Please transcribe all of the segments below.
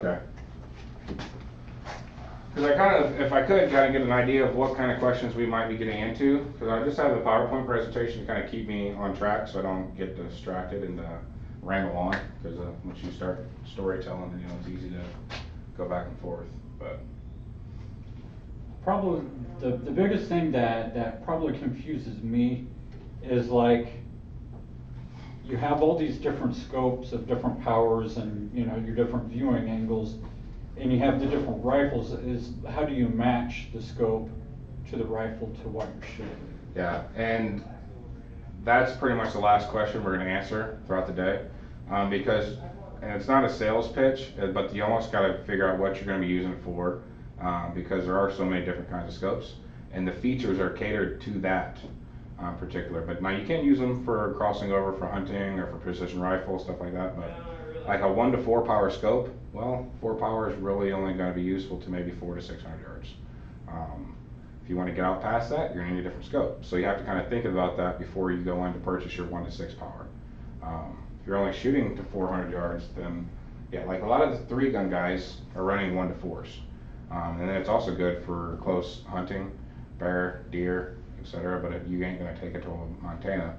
Okay. Because if I could kind of get an idea of what kind of questions we might be getting into, because I just have the PowerPoint presentation to kind of keep me on track so I don't get distracted and ramble on, because once you start storytelling, it's easy to go back and forth. But probably the biggest thing that probably confuses me is, like, you have all these different scopes of different powers and your different viewing angles, and you have the different rifles. Is how do you match the scope to the rifle to what you're shooting? Yeah, and that's pretty much the last question we're going to answer throughout the day, because, and it's not a sales pitch, but you almost got to figure out what you're going to be using it for, because there are so many different kinds of scopes, and the features are catered to that particular. But now you can use them for crossing over for hunting or for precision rifle, stuff like that. But like a 1 to 4 power scope, well, 4 power is really only going to be useful to maybe 400 to 600 yards. If you want to get out past that, you're going to need a different scope. So you have to kind of think about that before you go in to purchase your 1 to 6 power. If you're only shooting to 400 yards, then yeah, like a lot of the 3-gun guys are running 1 to 4s. And then it's also good for close hunting, bear, deer, etc. But you ain't going to take it to Montana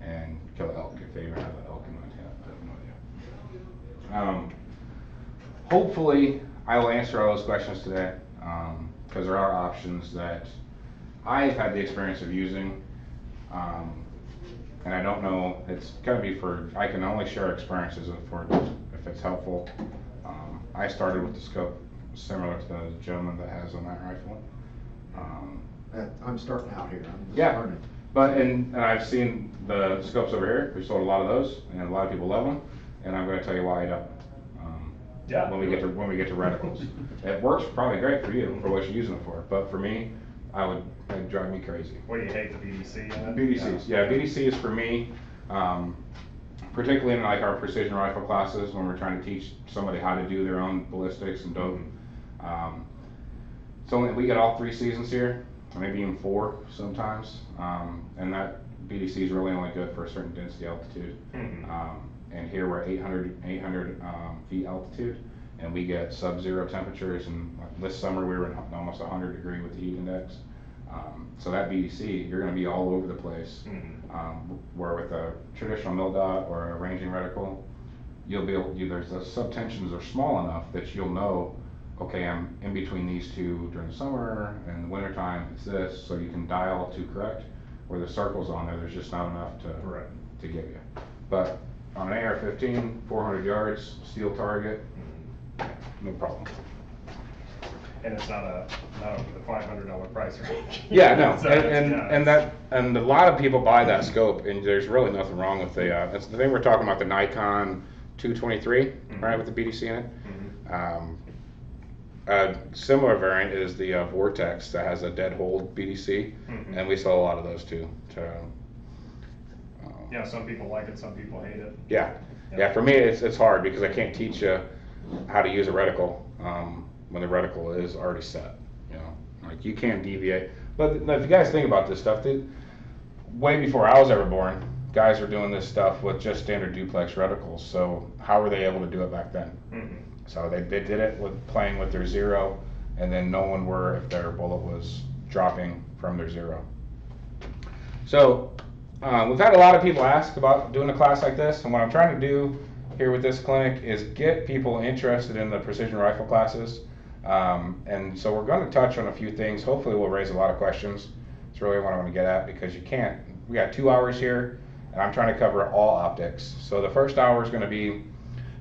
and kill an elk if they even have an elk in Montana. I have no idea. Hopefully, I will answer all those questions today, because there are options that I've had the experience of using, and I don't know, it's going to be I can only share experiences if it's helpful. I started with the scope similar to the gentleman that has on that rifle. I'm starting out here. I'm yeah, learning. But and I've seen the scopes over here. We sold a lot of those, and a lot of people love them. And I'm going to tell you why I don't. Yeah. When we get to reticles, it works probably great for you for what you're using it for. But for me, it'd drive me crazy. What do you hate, the BDC? BDCs, yeah. BDC is for me, particularly in like our precision rifle classes when we're trying to teach somebody how to do their own ballistics and dope. So we get all 3 seasons here, maybe even 4 sometimes, and that BDC is really only good for a certain density altitude. And here we're 800 feet altitude, and we get sub-zero temperatures, and this summer we were in almost 100 degree with the heat index. So that BDC, you're going to be all over the place, where with a traditional mil-dot or a ranging reticle, you'll be able to, the subtensions are small enough that you'll know, okay, I'm in between these two during the summer, and in the wintertime it's this, so you can dial to correct. Where the circles on there's just not enough to give you. But on an AR-15, 400 yards, steel target, no problem. And it's not over the $500 price range. Yeah, no, So and a lot of people buy that scope, and there's really nothing wrong with that's the thing we're talking about, the Nikon 223, right, with the BDC in it. A similar variant is the Vortex that has a dead hold BDC, and we sell a lot of those too. Yeah, some people like it, some people hate it. Yeah. For me, it's hard because I can't teach you how to use a reticle when the reticle is already set. Like you can't deviate. But if you guys think about this stuff, way before I was ever born, guys were doing this stuff with just standard duplex reticles. So how were they able to do it back then? So they did it with playing with their zero, and then knowing where if their bullet was dropping from their zero. So we've had a lot of people ask about doing a class like this, and what I'm trying to do here with this clinic is get people interested in the precision rifle classes. And so we're going to touch on a few things. Hopefully we'll raise a lot of questions. That's really what I want to get at, because we got 2 hours here, and I'm trying to cover all optics. So the first hour is going to be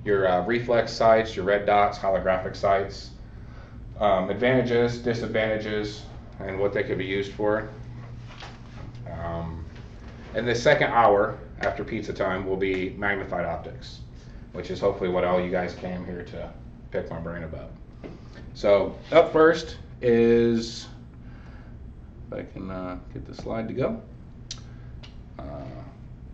your reflex sights, your red dots, holographic sights, advantages, disadvantages, and what they could be used for. And the second hour, after pizza time, will be magnified optics, which is hopefully what all you guys came here to pick my brain about. So up first is, if I can get the slide to go,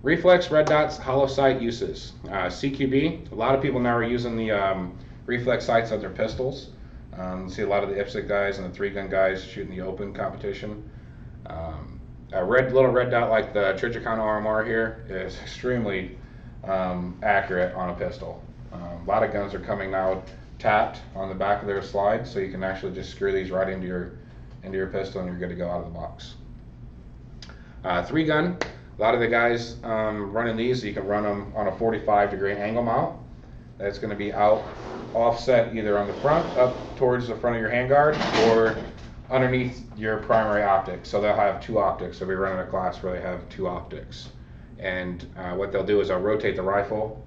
reflex, red dots, hollow sight uses. CQB, a lot of people now are using the reflex sights on their pistols. See a lot of the IPSC guys and the 3-gun guys shooting the open competition. A little red dot like the Trijicon RMR here is extremely accurate on a pistol. A lot of guns are coming out tapped on the back of their slide, so you can actually just screw these right into your pistol and you're good to go out of the box. 3-gun, a lot of the guys running these, you can run them on a 45-degree angle mount. That's going to be out offset either on the front, up towards the front of your handguard, or underneath your primary optic. So they'll have 2 optics. They'll be running a class where they have 2 optics. And what they'll do is they'll rotate the rifle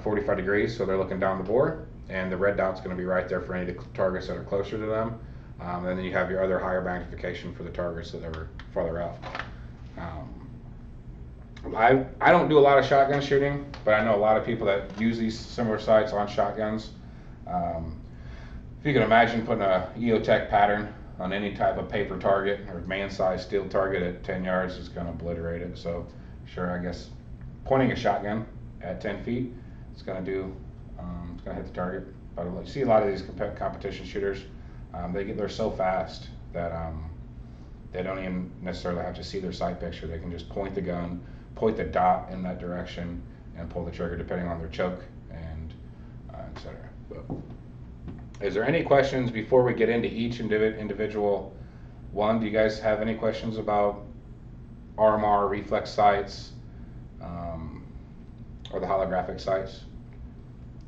45 degrees, so they're looking down the bore, and the red dot's going to be right there for any of the targets that are closer to them. And then you have your other higher magnification for the targets that are farther out. I don't do a lot of shotgun shooting, but I know a lot of people that use these similar sights on shotguns. If you can imagine putting a EOTech pattern on any type of paper target or man-sized steel target at 10 yards, is going to obliterate it. So sure, I guess pointing a shotgun at 10 feet, it's going to do, it's going to hit the target. But you see a lot of these competition shooters, they're so fast that they don't even necessarily have to see their sight picture. They can just point the gun, point the dot in that direction, and pull the trigger depending on their choke and etc. But is there any questions before we get into each individual one? Do you guys have any questions about RMR, Reflex Sights, or the holographic sights?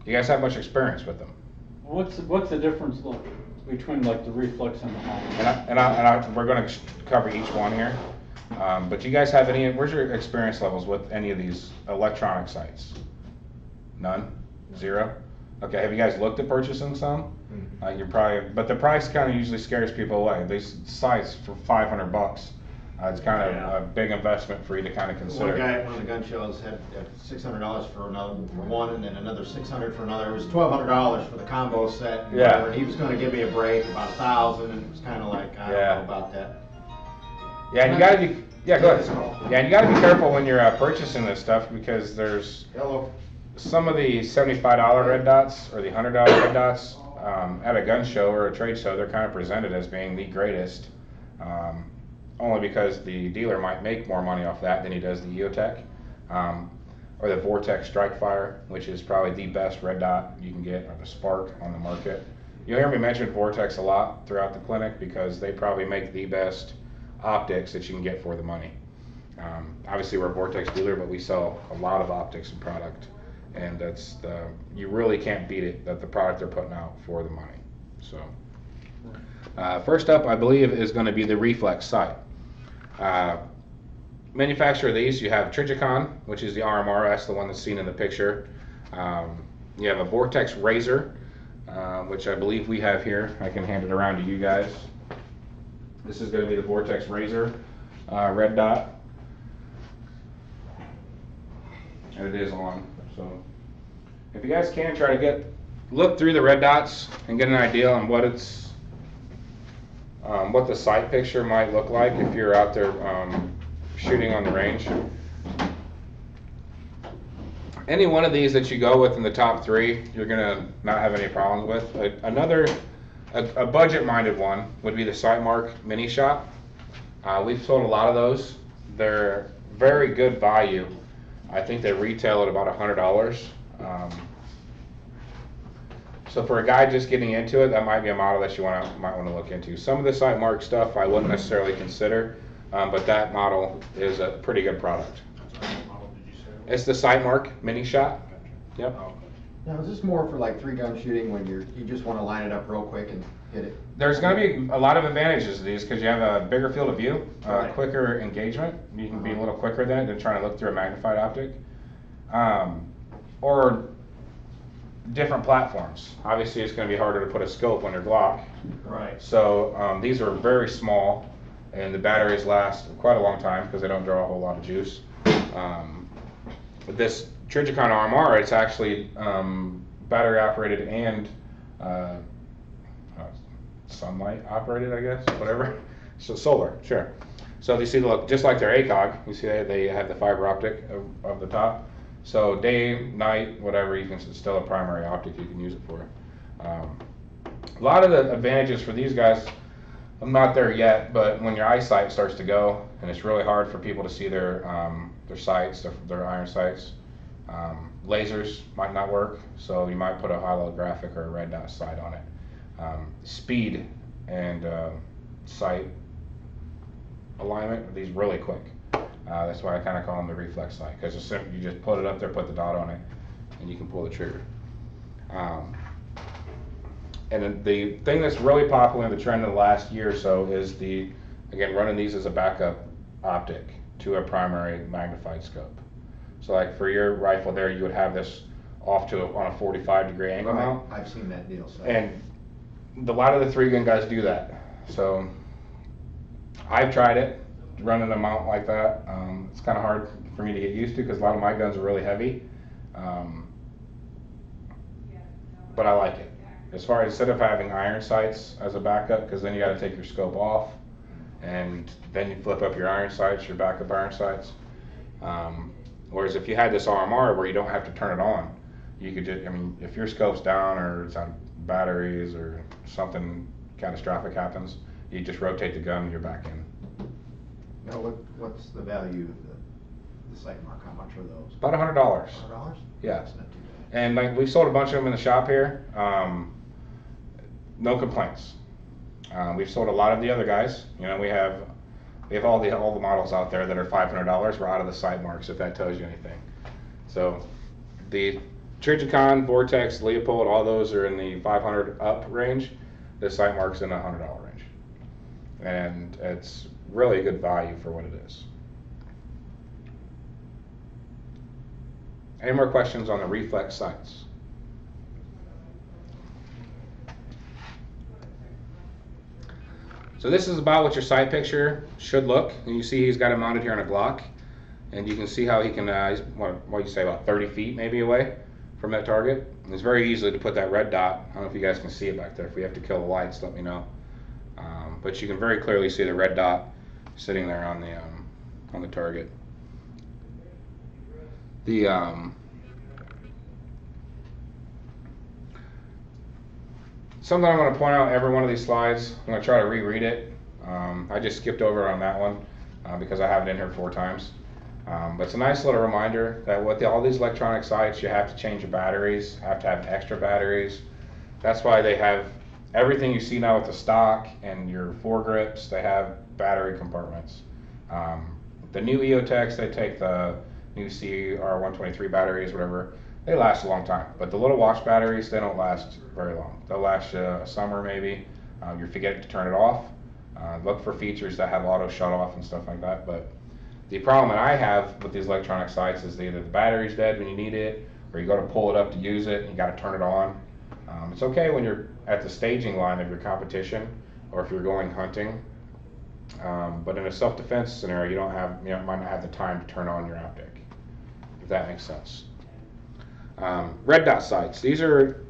Do you guys have much experience with them? What's the difference between like the reflex and the holographic? We're going to cover each one here. But do you guys have any, where's your experience levels with any of these electronic sights? None? 0? Okay, have you guys looked at purchasing some? You're probably, but the price kind of usually scares people away. These sights for $500, it's kind of a big investment for you to kind of consider. One guy at one of the gun shows had $600 for one, and then another $600 for another. It was $1,200 for the combo set. And yeah. And he was going to give me a break about $1,000, and it was kind of like, I don't know about that. Yeah, and you gotta be, yeah, go ahead. Yeah, and you gotta be careful when you're purchasing this stuff, because there's some of the $75 red dots or the $100 red dots at a gun show or a trade show, they're kind of presented as being the greatest, only because the dealer might make more money off that than he does the EOTech, or the Vortex Strike Fire, which is probably the best red dot you can get, or the Spark on the market. You'll hear me mention Vortex a lot throughout the clinic because they probably make the best optics that you can get for the money. Obviously we're a Vortex dealer, but we sell a lot of optics and product, and that's you really can't beat it, that the product they're putting out for the money. So first up, I believe, is going to be the Reflex Sight. Manufacturer of these, you have Trigicon, which is the RMR, that's the one that's seen in the picture. You have a Vortex Razor, which I believe we have here. I can hand it around to you guys. This is going to be the Vortex Razor red dot, and it is on. So if you guys can try to look through the red dots and get an idea on what it's what the sight picture might look like if you're out there shooting on the range. Any one of these that you go with in the top 3, you're gonna not have any problems with. A budget-minded one would be the SNIPERCO Mini Shot. We've sold a lot of those. They're very good value. I think they retail at about $100. So for a guy just getting into it, that might be a model that you might want to look into. Some of the SNIPERCO stuff I wouldn't necessarily consider, but that model is a pretty good product. What model did you say? It's the SNIPERCO Mini Shot. Yep. Oh, Now, is this more for like 3-gun shooting when you just want to line it up real quick and hit it? There's going to be a lot of advantages to these because you have a bigger field of view, Right. quicker engagement. You can be a little quicker than it than trying to look through a magnified optic. Or different platforms. Obviously, it's going to be harder to put a scope on your Glock. Right. So these are very small, and the batteries last quite a long time because they don't draw a whole lot of juice. With this Trigicon RMR, it's actually battery operated and sunlight operated, I guess, whatever. So solar, sure. So you see, look, just like their ACOG, you see they have the fiber optic of the top. So day, night, whatever, you can, it's still a primary optic you can use it for. A lot of the advantages for these guys, I'm not there yet, but when your eyesight starts to go, and it's really hard for people to see their sights, their iron sights, Lasers might not work, so you might put a holographic or a red dot sight on it. Speed and sight alignment, these really quick. That's why I kind of call them the reflex sight, because it's simple. You just put it up there, put the dot on it, and you can pull the trigger. And then the thing that's really popular in the trend in the last year or so is again, running these as a backup optic to a primary magnified scope. So like for your rifle there, you would have this off to on a 45-degree angle mount. I've seen that deal. So. And a lot of the 3-gun guys do that. So I've tried it, running a mount like that. It's kind of hard for me to get used to because a lot of my guns are really heavy. But I like it. As far as instead of having iron sights as a backup, because then you got to take your scope off, and then you flip up your iron sights, your backup iron sights. Whereas if you had this RMR where you don't have to turn it on, you could just, I mean, if your scope's down or it's on batteries or something catastrophic happens, you just rotate the gun and you're back in. Now, what's the value of the sight mark? How much are those? About $100. $100? Yeah. That's not too bad. And like we've sold a bunch of them in the shop here. No complaints. We've sold a lot of the other guys. You know, we have all the models out there that are $500. We're out of the sight marks, if that tells you anything. So the Trijicon, Vortex, Leopold, all those are in the 500 up range. The sight mark's in the $100 range, and it's really a good value for what it is. Any more questions on the Reflex Sights? So this is about what your sight picture should look. And you see he's got it mounted here on a Glock, and you can see how he can, he's, what do you say, about 30 feet maybe away from that target. And it's very easy to put that red dot. I don't know if you guys can see it back there. If we have to kill the lights, let me know. But you can very clearly see the red dot sitting there on the target. Something I want to point out every one of these slides, I'm going to try to reread it. I just skipped over on that one because I have it in here 4 times. But it's a nice little reminder that with all these electronic sights, you have to change your batteries, have to have extra batteries. That's why they have everything you see now with the stock and your foregrips, they have battery compartments. The new EOTechs, they take the new CR123 batteries, whatever, they last a long time. But the little watch batteries, they don't last very long. They'll last you a summer maybe. You forget to turn it off. Look for features that have auto shut off and stuff like that. But the problem that I have with these electronic sights is either the battery's dead when you need it, or you go to pull it up to use it and you got to turn it on. It's okay when you're at the staging line of your competition, or if you're going hunting. But in a self-defense scenario, you might not have the time to turn on your optic, if that makes sense. Red dot sights. These are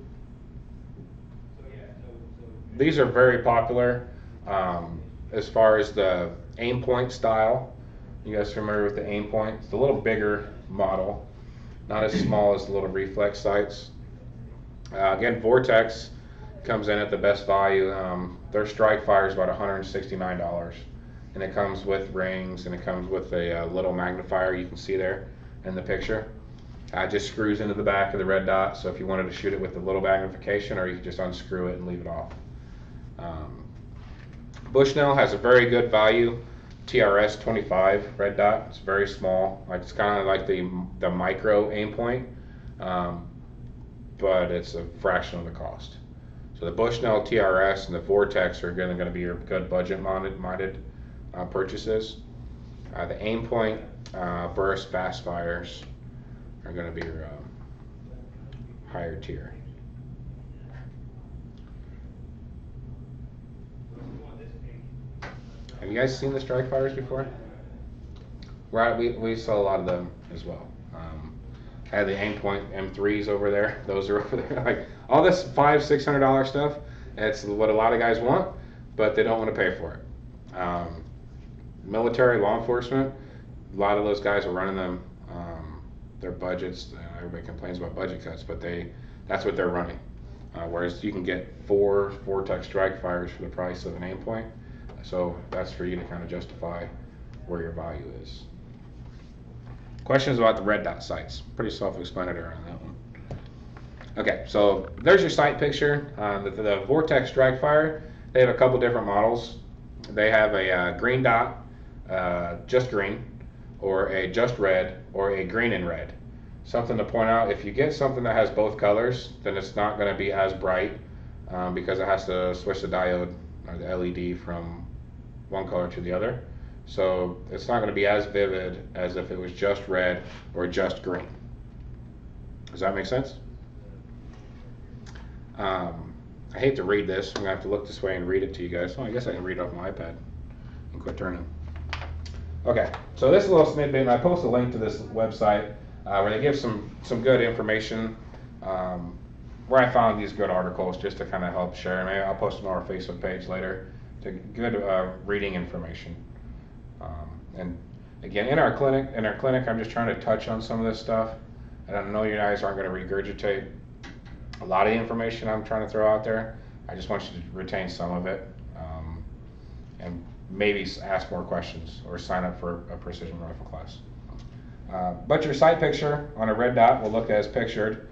very popular as far as the aim point style. You guys familiar with the aim point? It's a little bigger model, not as small as the little reflex sights. Again, Vortex comes in at the best value. Their strike fire is about $169, and it comes with rings, and it comes with a little magnifier you can see there in the picture. Just screws into the back of the red dot, so if you wanted to shoot it with a little magnification, or you could just unscrew it and leave it off. Bushnell has a very good value, TRS 25 red dot. It's very small, it's kind of like the micro aim point, but it's a fraction of the cost. So the Bushnell TRS and the Vortex are going to be your good budget-minded purchases. The aim point burst fast fires are going to be your higher tier. Have you guys seen the strike fires before? We sell a lot of them as well. I have the aim point M3s over there. Those are over there. Like all this $500-600 stuff. It's what a lot of guys want, but they don't want to pay for it. Military, law enforcement, a lot of those guys are running them. Their budgets. Everybody complains about budget cuts, but that's what they're running. Whereas you can get 4 Vortex strike fires for the price of an aim point. So that's for you to kind of justify where your value is. Questions about the red dot sights? Pretty self-explanatory on that one. Okay, so there's your sight picture. The Vortex Strike-Fire, they have a couple different models. They have a green dot, just green, or a just red, or a green and red. Something to point out, if you get something that has both colors, then it's not going to be as bright because it has to switch the diode or the LED from one color to the other. So it's not going to be as vivid as if it was just red or just green. Does that make sense? I hate to read this. I'm going to have to look this way and read it to you guys. Oh, I guess I can read it off my iPad and quit turning. Okay, so this is a little snippet, and I post a link to this website where they give some good information, where I found these good articles just to kind of help share. Maybe I'll post them on our Facebook page later to good reading information. And again, in our clinic, I'm just trying to touch on some of this stuff. And I know you guys aren't going to regurgitate a lot of the information I'm trying to throw out there. I just want you to retain some of it, and maybe ask more questions or sign up for a precision rifle class. But your sight picture on a red dot will look as pictured.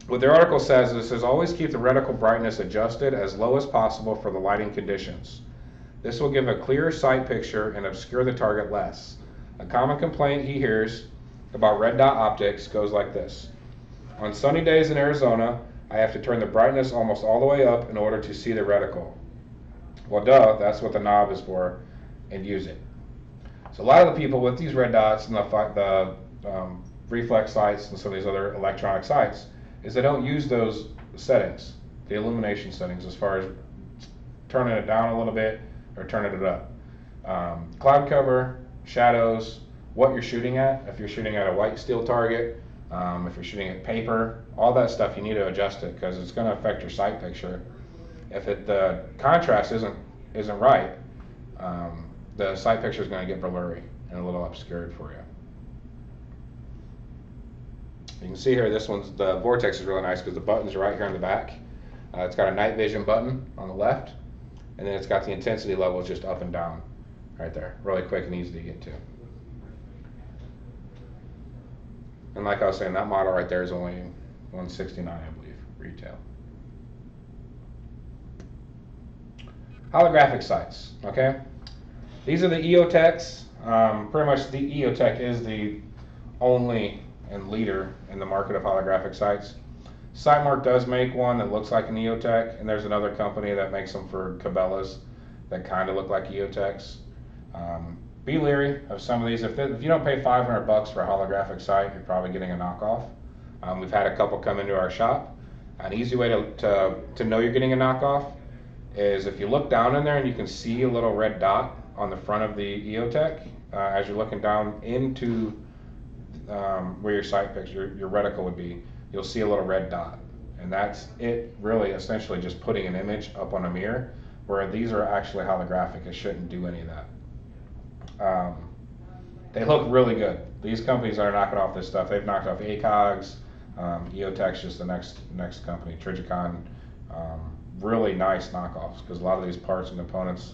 What their article says is always keep the reticle brightness adjusted as low as possible for the lighting conditions. This will give a clearer sight picture and obscure the target less. A common complaint he hears about red dot optics goes like this. On sunny days in Arizona, I have to turn the brightness almost all the way up in order to see the reticle. Well, duh, that's what the knob is for, and use it. So a lot of the people with these red dots and the reflex sights and some of these other electronic sights is they don't use those settings, the illumination settings, as far as turning it down a little bit or turning it up. Cloud cover, shadows, what you're shooting at. If you're shooting at a white steel target, if you're shooting at paper, all that stuff, you need to adjust it because it's going to affect your sight picture. If the contrast isn't right, the sight picture is going to get blurry and a little obscured for you. You can see here, the Vortex is really nice because the buttons are right here on the back. It's got a night vision button on the left, and then it's got the intensity levels just up and down right there. Really quick and easy to get to. And like I was saying, that model right there is only $169, I believe, retail. Holographic sights, okay? These are the EOTechs. Pretty much the EOTech is the only and leader in the market of holographic sights. Sightmark does make one that looks like an EOTech, and there's another company that makes them for Cabela's that kind of look like EOTechs. Be leery of some of these. If you don't pay $500 for a holographic sight, you're probably getting a knockoff. We've had a couple come into our shop. An easy way to know you're getting a knockoff is if you look down in there and you can see a little red dot on the front of the EOTech as you're looking down into where your sight picture, your reticle would be, you'll see a little red dot. And that's it, really essentially just putting an image up on a mirror, where these are actually holographic. It shouldn't do any of that. They look really good. These companies are knocking off this stuff. They've knocked off ACOGs, EOTech's just the next company, Trigicon. Really nice knockoffs because a lot of these parts and components,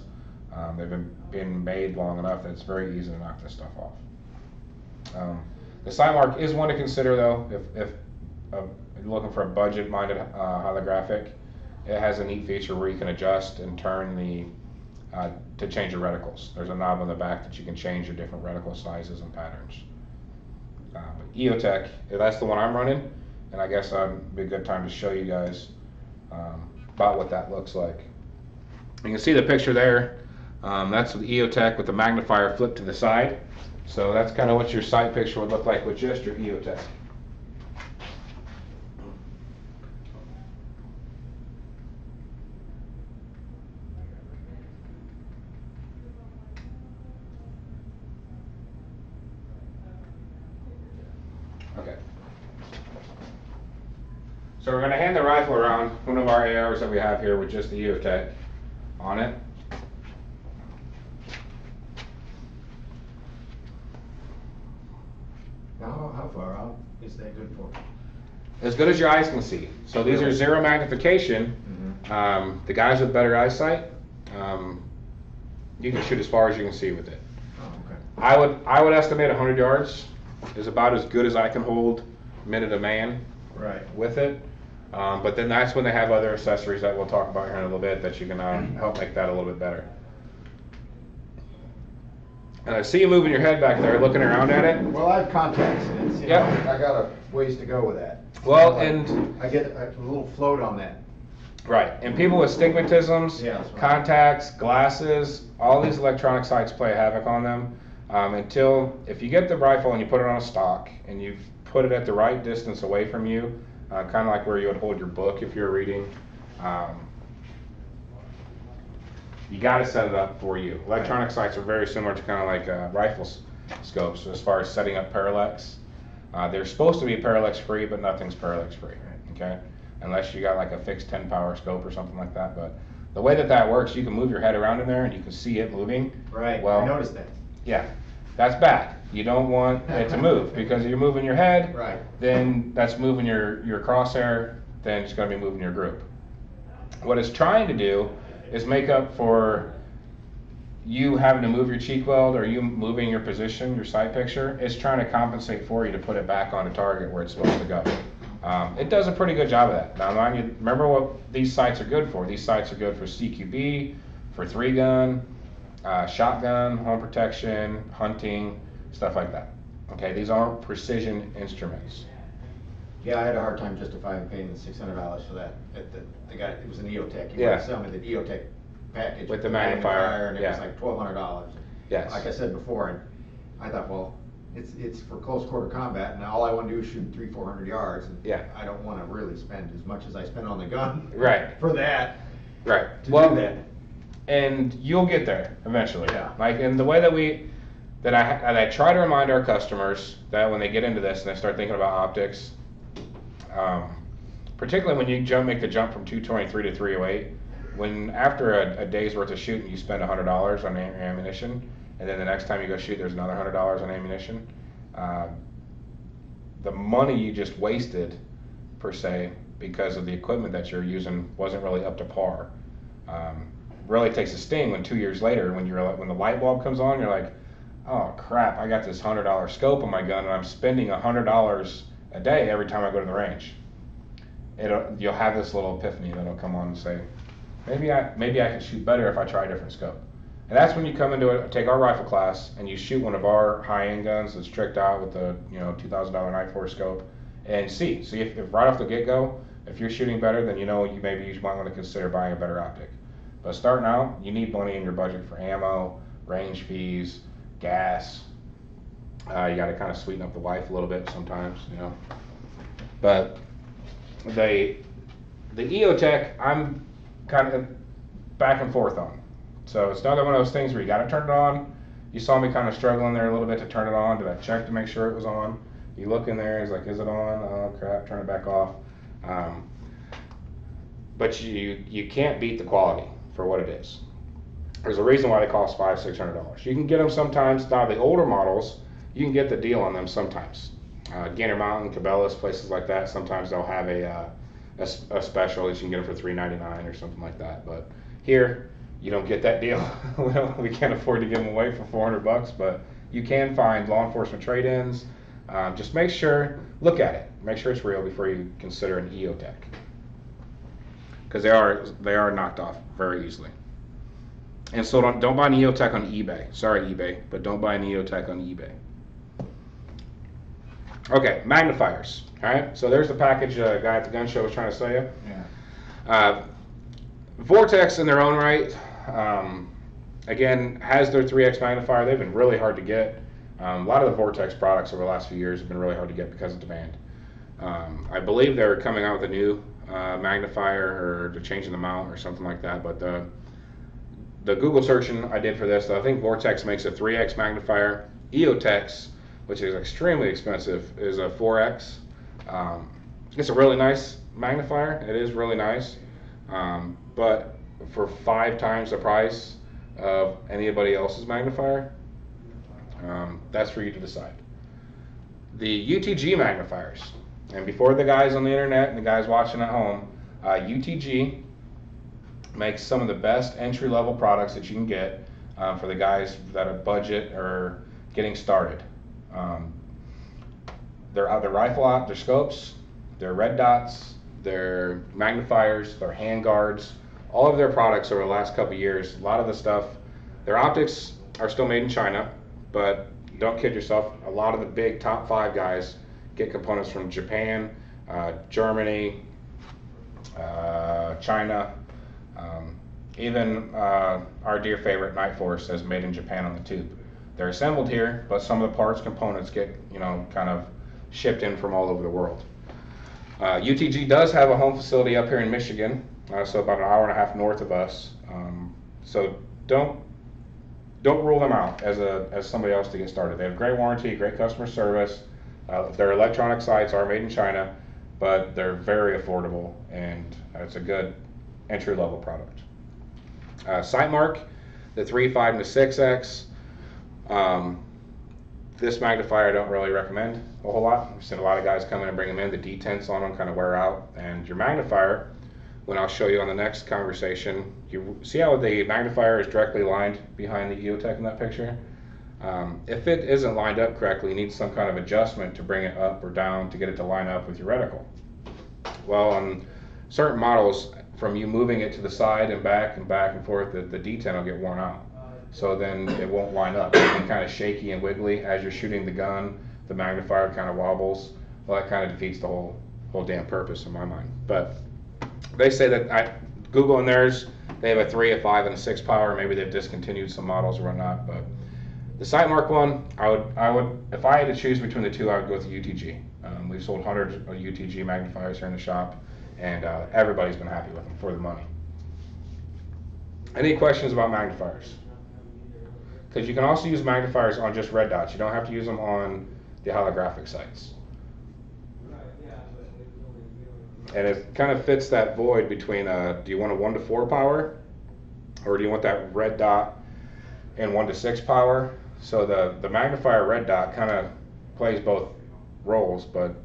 they've been made long enough that it's very easy to knock this stuff off. The Sightmark is one to consider though if you're looking for a budget-minded holographic. It has a neat feature where you can adjust and turn to change your reticles. There's a knob on the back that you can change your different reticle sizes and patterns. But EOTech, that's the one I'm running, and I guess it'd be a good time to show you guys about what that looks like. You can see the picture there. That's the EOTech with the magnifier flipped to the side. So that's kind of what your sight picture would look like with just your EOTech. Okay. So we're going to hand the rifle around, one of our ARs that we have here with just the EOTech on it. Now, how far out is that good for? As good as your eyes can see. So these are zero magnification. The guys with better eyesight, you can shoot as far as you can see with it. Oh, I would estimate 100 yards is about as good as I can hold minute a man Right. with it. But then that's when they have other accessories that we'll talk about here in a little bit that you can help make that a little bit better. And I see you moving your head back there, looking around at it. Well, I have contacts, and it's, you Yep. know, I got a ways to go with that. Well, So and I get a little float on that. right, and people with stigmatisms, Yeah, that's right. contacts, glasses, all these electronic sights play havoc on them. Until, if you get the rifle and you put it on a stock and you put it at the right distance away from you, kind of like where you would hold your book if you're reading, you got to set it up for you. Electronic sights are very similar to kind of like rifle scopes as far as setting up parallax. They're supposed to be parallax free, but nothing's parallax free, okay? Unless you got like a fixed 10 power scope or something like that. But the way that that works, you can move your head around in there and you can see it moving. Right, Well, I noticed that. yeah, that's bad. You don't want it to move because if you're moving your head, Right. then that's moving your crosshair, then it's going to be moving your group. What it's trying to do is make up for you having to move your cheek weld or you moving your position, your sight picture. It's trying to compensate for you to put it back on a target where it's supposed to go. It does a pretty good job of that. Now, mind you, remember what these sights are good for. These sights are good for CQB, for 3-gun, shotgun, home protection, hunting, stuff like that. Okay, these aren't precision instruments. Yeah, I had a hard time justifying paying the $600 for that. The guy, it was an EOTech. He Yeah. wanted to sell me the EOTech package. With the magnifier, and it yeah. was like $1,200. Yes. Like I said before, and I thought, well, it's for close quarter combat, and all I want to do is shoot 300-400 yards. And Yeah. I don't want to really spend as much as I spend on the gun. Right. For that. Right. To Well, do that. and you'll get there eventually. Yeah. Like, and the way that I try to remind our customers that when they get into this and they start thinking about optics, particularly when you make the jump from 223 to 308, when after a day's worth of shooting you spend $100 on ammunition, and then the next time you go shoot there's another $100 on ammunition, the money you just wasted, per se, because of the equipment that you're using wasn't really up to par. Really takes a sting when 2 years later, when the light bulb comes on, you're like, oh crap, I got this $100 scope on my gun and I'm spending $100 a day every time I go to the range. You'll have this little epiphany that'll come on and say, maybe I can shoot better if I try a different scope. And that's when you come into it, take our rifle class, and you shoot one of our high-end guns that's tricked out with a $2,000 Night Force scope, and see if right off the get-go, if you're shooting better, then you might want to consider buying a better optic. But starting out, you need money in your budget for ammo, range fees, gas. You got to kind of sweeten up the wife a little bit sometimes, But the EOTech, I'm kind of back and forth on. So it's another one of those things where you got to turn it on. You saw me kind of struggling there a little bit to turn it on. Did I check to make sure it was on? You look in there, it's like, is it on? Oh crap, turn it back off. But you can't beat the quality for what it is. There's a reason why they cost $500-600. You can get them sometimes. Now the older models, you can get the deal on them sometimes. Gainer Mountain, Cabela's, places like that. Sometimes they'll have a special that you can get them for $3.99 or something like that. But here, you don't get that deal. We can't afford to give them away for $400, but you can find law enforcement trade-ins. Just look at it. Make sure it's real before you consider an EOTech. Because they are knocked off very easily. And so don't buy an EOTech on eBay. Sorry, eBay, but don't buy an EOTech on eBay. Okay, magnifiers. All right, so there's the package guy at the gun show was trying to sell you. Yeah. Vortex in their own right, again, has their 3x magnifier. They've been really hard to get. A lot of the Vortex products over the last few years have been really hard to get because of demand. I believe they're coming out with a new magnifier, or they're changing the mount or something like that, but the Google searching I did for this, I think Vortex makes a 3x magnifier. EOTech, which is extremely expensive, is a 4x. It's a really nice magnifier. It is really nice, but for 5 times the price of anybody else's magnifier, that's for you to decide. The UTG magnifiers, and before the guys on the internet and the guys watching at home, UTG makes some of the best entry-level products that you can get for the guys that are budget or getting started. Their rifle op, their scopes, their red dots, their magnifiers, their hand guards, all of their products over the last couple of years, a lot of the stuff, their optics are still made in China, but don't kid yourself, a lot of the big top 5 guys get components from Japan, Germany, China, even our dear favorite Night Force is made in Japan on the tube. They're assembled here, but some of the parts, components get, kind of shipped in from all over the world. UTG does have a home facility up here in Michigan, so about an hour and a half north of us. So don't rule them out as somebody else to get started. They have great warranty, great customer service. Their electronic sights are made in China, but they're very affordable, and it's a good entry-level product. SightMark, the 3, 5, and the 6X. This magnifier I don't really recommend a whole lot. I've seen a lot of guys come in and bring them in. The detents on them kind of wear out. And your magnifier, when I'll show you on the next conversation, you see how the magnifier is directly lined behind the EOTech in that picture? If it isn't lined up correctly, you need some kind of adjustment to bring it up or down to get it to line up with your reticle. Well, on certain models, from you moving it to the side and back and forth, the detent will get worn out. So then it won't line up. It'll be kind of shaky and wiggly as you're shooting the gun. The magnifier kind of wobbles. Well, that kind of defeats the whole damn purpose in my mind. But they say that Google in theirs, they have a 3, a 5, and a 6 power. Maybe they've discontinued some models or whatnot. But the SightMark one, I would, if I had to choose between the two, I would go with the UTG. We've sold hundreds of UTG magnifiers here in the shop, and everybody's been happy with them for the money. Any questions about magnifiers? Because you can also use magnifiers on just red dots. You don't have to use them on the holographic sights. And it kind of fits that void between do you want a 1 to 4 power, or do you want that red dot and 1 to 6 power? So the magnifier red dot kind of plays both roles, but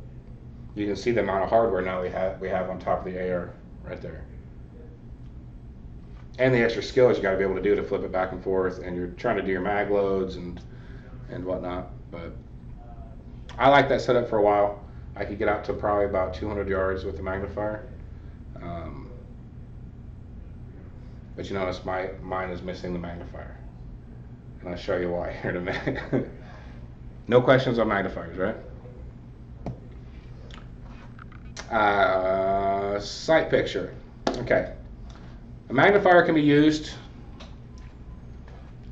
you can see the amount of hardware now we have on top of the AR right there. And the extra skills you got to be able to do to flip it back and forth, and you're trying to do your mag loads and whatnot. But I like that setup for a while. I could get out to probably about 200 yards with the magnifier. But you notice mine is missing the magnifier. And I'll show you why here in a minute. No questions on magnifiers, right? Sight picture. Okay. A magnifier can be used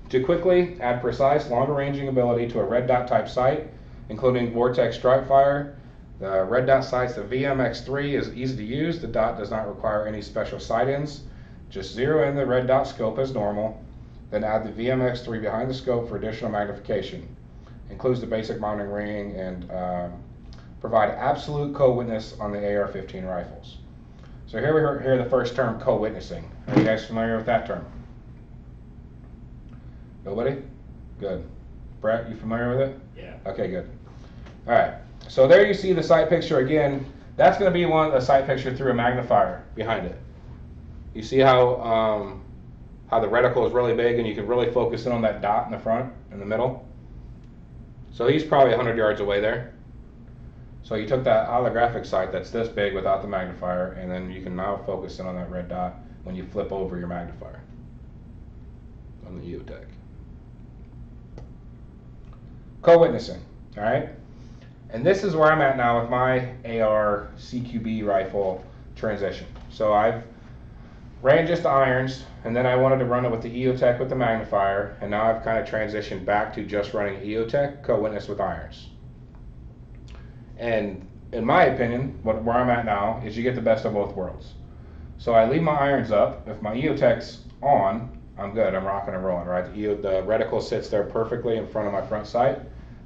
to quickly add precise, longer ranging ability to a red dot type sight, including Vortex Strike Fire. The red dot sights, the VMX3 is easy to use. The dot does not require any special sight ins. Just zero in the red dot scope as normal, then add the VMX3 behind the scope for additional magnification. Includes the basic mounting ring and provide absolute co-witness on the AR-15 rifles. So here we hear the first term, co-witnessing. Are you guys familiar with that term? Nobody? Good. Brett, you familiar with it? Yeah. Okay, good. All right. So there you see the sight picture again. That's going to be a sight picture through a magnifier behind it. You see how the reticle is really big, and you can really focus in on that dot in the front, in the middle. So he's probably 100 yards away there. So you took that holographic sight that's this big without the magnifier, and then you can now focus in on that red dot when you flip over your magnifier on the EOTech. Co-witnessing, all right? And this is where I'm at now with my AR CQB rifle transition. So I've ran just the irons, and then I wanted to run it with the EOTech with the magnifier, and now I've kind of transitioned back to just running EOTech, co-witness with irons. And in my opinion, where I'm at now is you get the best of both worlds. So I leave my irons up. If my EOTech's on, I'm good. I'm rocking and rolling, right? The reticle sits there perfectly in front of my front sight,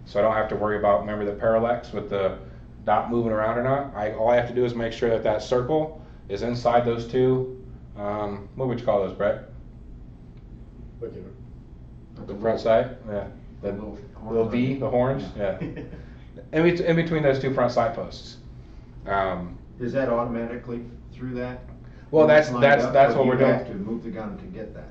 so I don't have to worry about, remember the parallax with the dot moving around or not? All I have to do is make sure that that circle is inside those two, what would you call those, Brett? The front sight? Yeah. The little V, the horns? Yeah. In between those two front sight posts. Is that automatically through that? Well, that's what we're doing. You have to move the gun to get that.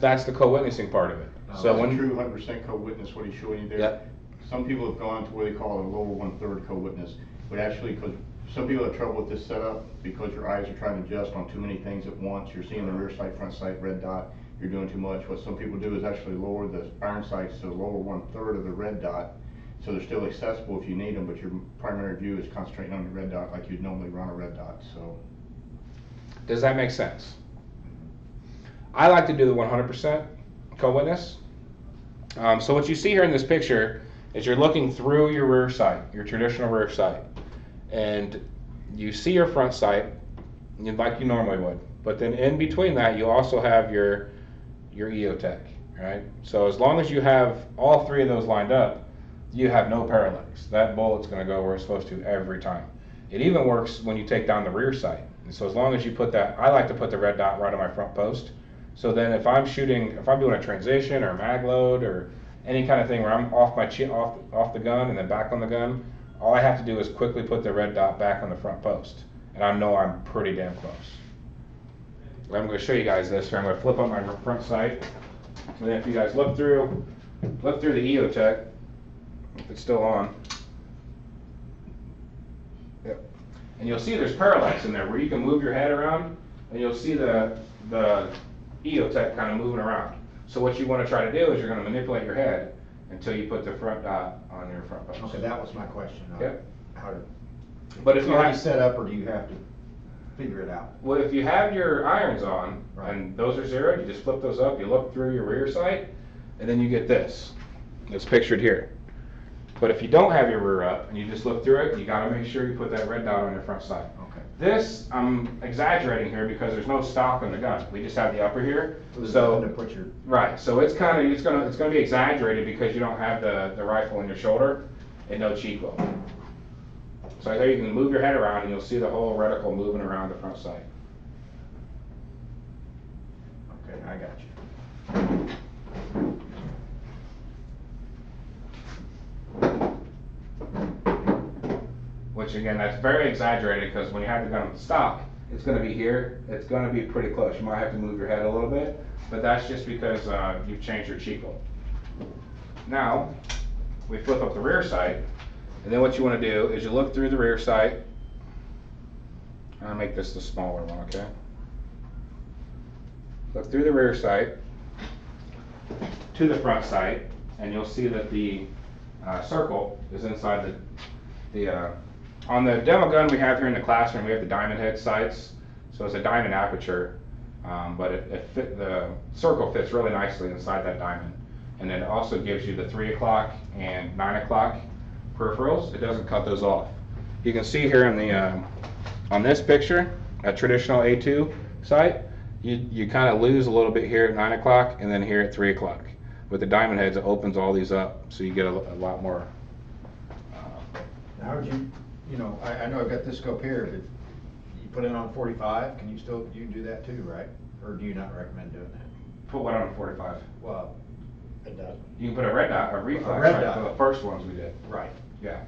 That's the co-witnessing part of it. So That's when a true 100% co-witness, what he's showing you there. Yep. Some people have gone to what they call a lower 1/3 co-witness, but actually, because some people have trouble with this setup, because your eyes are trying to adjust on too many things at once, you're seeing the rear sight, front sight, red dot, you're doing too much. What some people do is actually lower the iron sights to the lower 1/3 of the red dot, so they're still accessible if you need them, but your primary view is concentrating on the red dot like you'd normally run a red dot. So, does that make sense? I like to do the 100% co-witness. So what you see here in this picture is you're looking through your rear sight, your traditional rear sight, and you see your front sight like you normally would. But then in between that, you also have your EOTech, right? So as long as you have all three of those lined up, you have no parallax. That bullet's going to go where it's supposed to every time. It even works when you take down the rear sight. And so as long as you put that, I like to put the red dot right on my front post. So then if I'm doing a transition or a mag load or any kind of thing where I'm off the gun and then back on the gun, all I have to do is quickly put the red dot back on the front post. And I know I'm pretty damn close. I'm going to show you guys this here. I'm going to flip up my front sight. And then if you guys look through the EOTech, if it's still on. Yep. And you'll see there's parallax in there where you can move your head around and you'll see the EOTech kind of moving around. So what you want to try to do is you're going to manipulate your head until you put the front dot on your front post. Okay, that was my question. Yep. How to, But if you already have set up, or do you have to figure it out? Well, if you have your irons on, Right. and those are zeroed, you just flip those up, you look through your rear sight, and then you get this. It's pictured here. But if you don't have your rear up, and you just look through it, you gotta make sure you put that red dot on your front sight. Okay. This, I'm exaggerating here because there's no stock on the gun. We just have the upper here. There's So, nothing to put your, right, so it's gonna be exaggerated because you don't have the rifle in your shoulder and no cheek weld. So there you can move your head around and you'll see the whole reticle moving around the front sight. okay, I got you. Which again, that's very exaggerated because when you have the gun with stock, it's going to be here. It's going to be pretty close. You might have to move your head a little bit, but that's just because you've changed your cheek weld. Now, we flip up the rear sight, and then what you want to do is you look through the rear sight. I'll make this the smaller one, okay? Look through the rear sight to the front sight, and you'll see that the circle is inside on the demo gun we have here in the classroom, we have the diamond head sights. So it's a diamond aperture, but the circle fits really nicely inside that diamond. And it also gives you the 3 o'clock and 9 o'clock peripherals. It doesn't cut those off. You can see here in on this picture, a traditional A2 sight, you kind of lose a little bit here at 9 o'clock and then here at 3 o'clock. With the diamond heads, it opens all these up, so you get a lot more. How would you know, I know I've got this scope here, but you put it on 45, you can do that too, right? Or do you not recommend doing that? Put what on a 45? Well, You can put a red dot, a reflex, red right, dot. for the first ones we did. right. Yeah.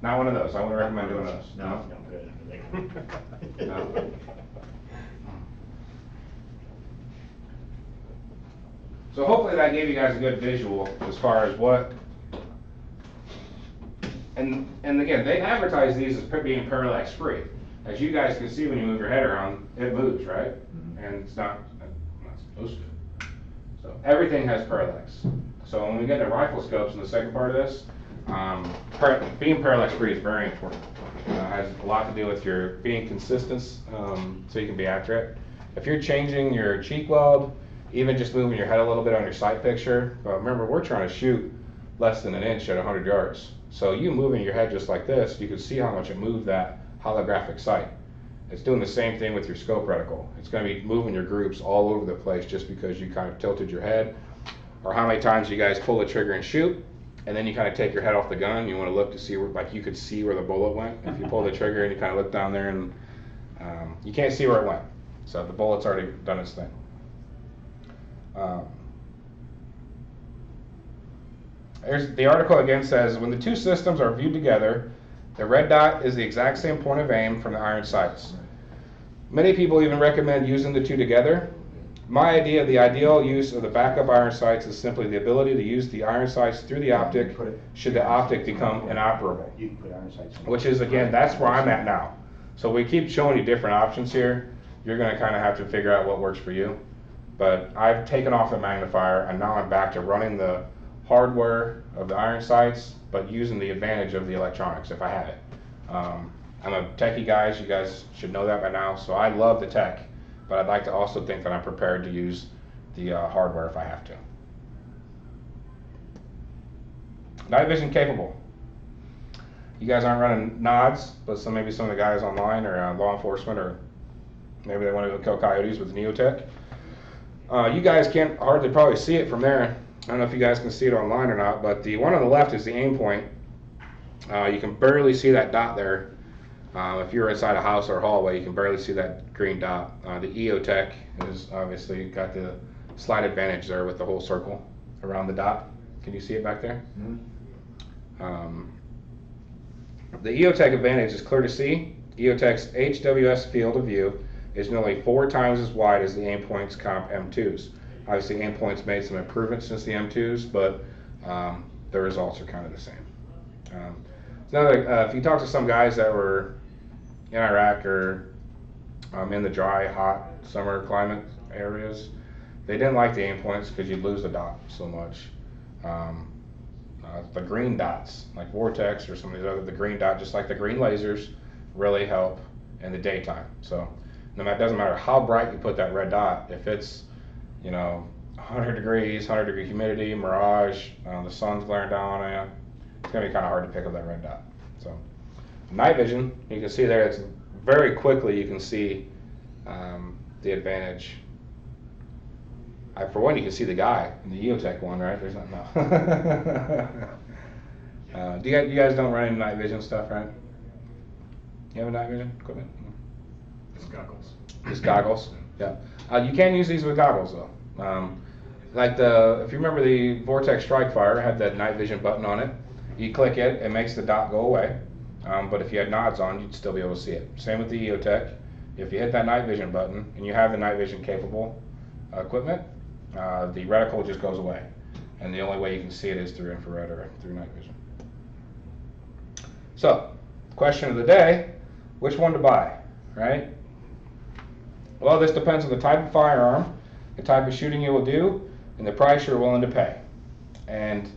Not one of those. I wouldn't recommend doing those. No. No. So hopefully that gave you guys a good visual as far as what, and again, they advertise these as being parallax free. As you guys can see when you move your head around, it moves, right? And it's not supposed to. So everything has parallax. So when we get to rifle scopes in the second part of this, being parallax free is very important. It has a lot to do with your being consistent, so you can be accurate. If you're changing your cheek weld, even just moving your head a little bit on your sight picture, but remember we're trying to shoot less than an inch at 100 yards. So you moving your head just like this, you can see how much it moved that holographic sight. It's doing the same thing with your scope reticle. It's going to be moving your groups all over the place just because you kind of tilted your head, or how many times you guys pull the trigger and shoot, and then you kind of take your head off the gun. You want to look to see where, like you could see where the bullet went. If you pull the trigger and you kind of look down there and you can't see where it went. So the bullet's already done its thing. The article again says, when the two systems are viewed together, the red dot is the exact same point of aim from the iron sights. Many people even recommend using the two together. My idea, the ideal use of the backup iron sights is simply the ability to use the iron sights through the optic should the optic become inoperable. You can put iron sights in. Which is, again, that's where I'm at now. So we keep showing you different options here. You're gonna kinda have to figure out what works for you. But I've taken off the magnifier, and now I'm back to running the hardware of the iron sights, but using the advantage of the electronics if I have it. I'm a techie guy, you guys should know that by now, so I love the tech, but I'd like to also think that I'm prepared to use the hardware if I have to. Night vision capable. You guys aren't running nods, but maybe some of the guys online or law enforcement, or maybe they want to go kill coyotes with Neotech. You guys can't hardly probably see it from there. I don't know if you guys can see it online or not, but the one on the left is the aim point. You can barely see that dot there. If you're inside a house or a hallway, you can barely see that green dot. The EOTech is obviously got the slight advantage there with the whole circle around the dot. Can you see it back there? Mm-hmm. The EOTech advantage is clear to see. EOTech's HWS field of view is nearly 4 times as wide as the Aimpoint's comp M2s. Obviously, Aimpoint's made some improvements since the M2s, but the results are kind of the same. If you talk to some guys that were in Iraq or in the dry, hot summer climate areas, they didn't like the Aimpoints because you'd lose the dot so much. The green dots, like Vortex or some of these other, the green dot, just like the green lasers, really help in the daytime. So no matter, it doesn't matter how bright you put that red dot, if it's 100 degrees, 100 degree humidity, mirage, the sun's glaring down on you, it's gonna be kind of hard to pick up that red dot. So night vision, you can see there, it's very quickly you can see the advantage. For one, you can see the guy in the EOTech one, right? There's not, no. You guys don't run any night vision stuff, right? You have a night vision equipment? Just goggles. Just goggles, yeah. You can use these with goggles though. If you remember the Vortex Strikefire had that night vision button on it. You click it, it makes the dot go away. But if you had nods on, you'd still be able to see it. Same with the EOTech. If you hit that night vision button and you have the night vision capable equipment, the reticle just goes away. And the only way you can see it is through infrared or through night vision. So, question of the day, which one to buy, right? Well, this depends on the type of firearm, the type of shooting you will do, and the price you're willing to pay. And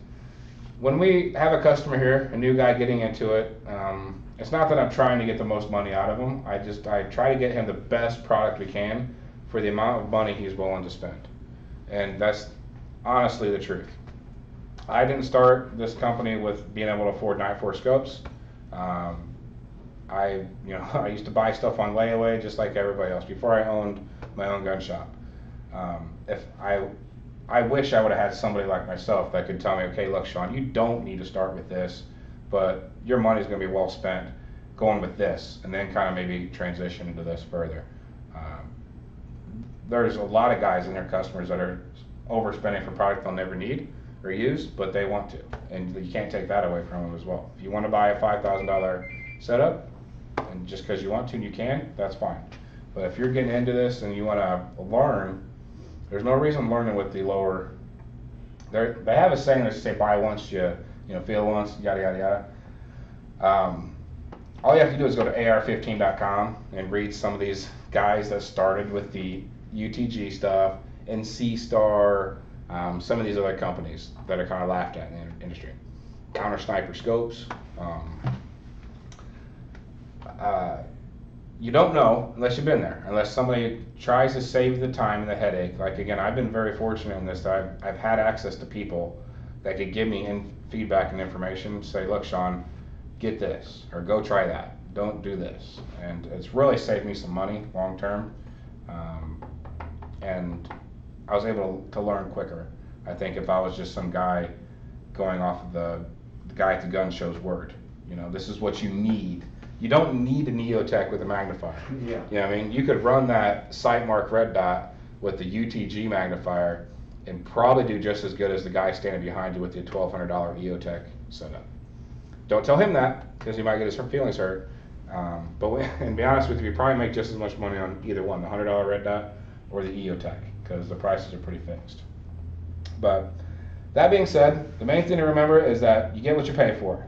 when we have a customer here, a new guy getting into it, it's not that I'm trying to get the most money out of him. I try to get him the best product we can for the amount of money he's willing to spend. And that's honestly the truth. I didn't start this company with being able to afford Night Force scopes. I used to buy stuff on layaway just like everybody else before I owned my own gun shop. I wish I would have had somebody like myself that could tell me, okay, look, Sean, you don't need to start with this, but your money's going to be well spent going with this, and then kind of maybe transition into this further. There's a lot of guys and their customers that are overspending for product they'll never need or use, but they want to, and you can't take that away from them as well. If you want to buy a $5,000 setup, and just because you want to and you can, that's fine. But if you're getting into this and you want to learn, there's no reason learning with the lower. They have a saying that say buy once, you feel once, yada yada yada. All you have to do is go to ar15.com and read some of these guys that started with the UTG stuff and C-Star, some of these other companies that are kind of laughed at in the industry. Counter sniper scopes. You don't know unless you've been there, unless somebody tries to save the time and the headache. Like again, I've been very fortunate in this that I've had access to people that could give me feedback and information, say, look, Sean, get this, or go try that, don't do this. And it's really saved me some money long term. And I was able to learn quicker. I think if I was just some guy going off of the guy at the gun show's word, this is what you need. You don't need a Neotech with a magnifier. Yeah. You know what I mean? You could run that Sightmark red dot with the UTG magnifier and probably do just as good as the guy standing behind you with the $1,200 EOTech setup. Don't tell him that, because he might get his feelings hurt. And to be honest with you probably make just as much money on either one, the $100 red dot or the EOTech, because the prices are pretty fixed. But that being said, the main thing to remember is that you get what you pay for.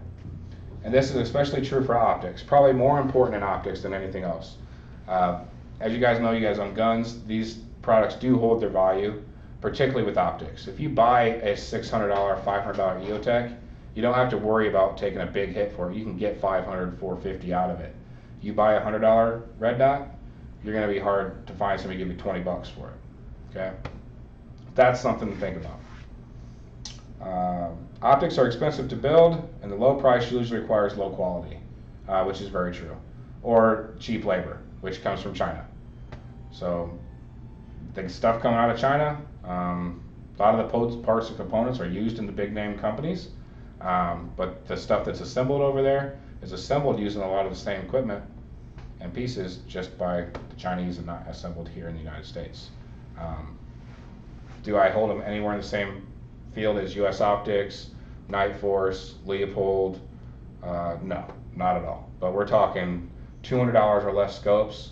And this is especially true for optics, probably more important in optics than anything else. As you guys know, you guys own guns, these products do hold their value, particularly with optics. If you buy a $600, $500 EOTech, you don't have to worry about taking a big hit for it. You can get $500, $450 out of it. You buy a $100 red dot, you're going to be hard to find somebody to give you 20 bucks for it. Okay, that's something to think about. Optics are expensive to build, and the low price usually requires low quality, which is very true, or cheap labor, which comes from China. So the stuff coming out of China, a lot of the parts and components are used in the big name companies, but the stuff that's assembled over there is assembled using a lot of the same equipment and pieces, just by the Chinese and not assembled here in the United States. Do I hold them anywhere in the same field as US Optics, Night Force, Leopold? No, not at all. But we're talking $200 or less scopes.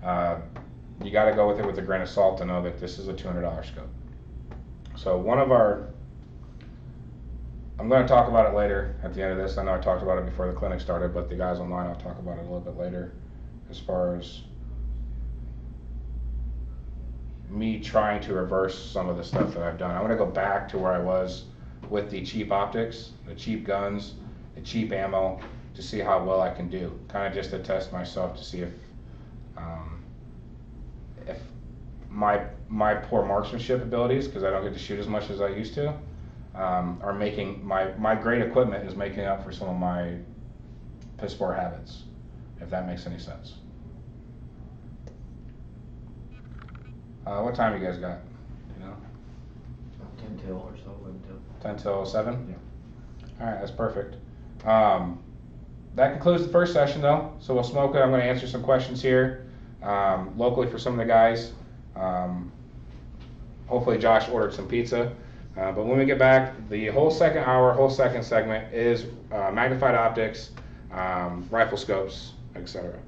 You got to go with it with a grain of salt to know that this is a $200 scope. So one of our, I'm going to talk about it later at the end of this. I know I talked about it before the clinic started, but the guys online, I'll talk about it a little bit later, as far as me trying to reverse some of the stuff that I've done. I want to go back to where I was with the cheap optics, the cheap guns, the cheap ammo, to see how well I can do. Kind of just to test myself to see if my poor marksmanship abilities, because I don't get to shoot as much as I used to, are making my great equipment is making up for some of my piss poor habits, if that makes any sense. What time you guys got? You know? 10 till or so, 11 till. 10 till 7? Yeah. All right, that's perfect. That concludes the first session, though. So we'll smoke it. I'm going to answer some questions here locally for some of the guys. Hopefully Josh ordered some pizza. But when we get back, the whole second hour, whole second segment is magnified optics, rifle scopes, etc.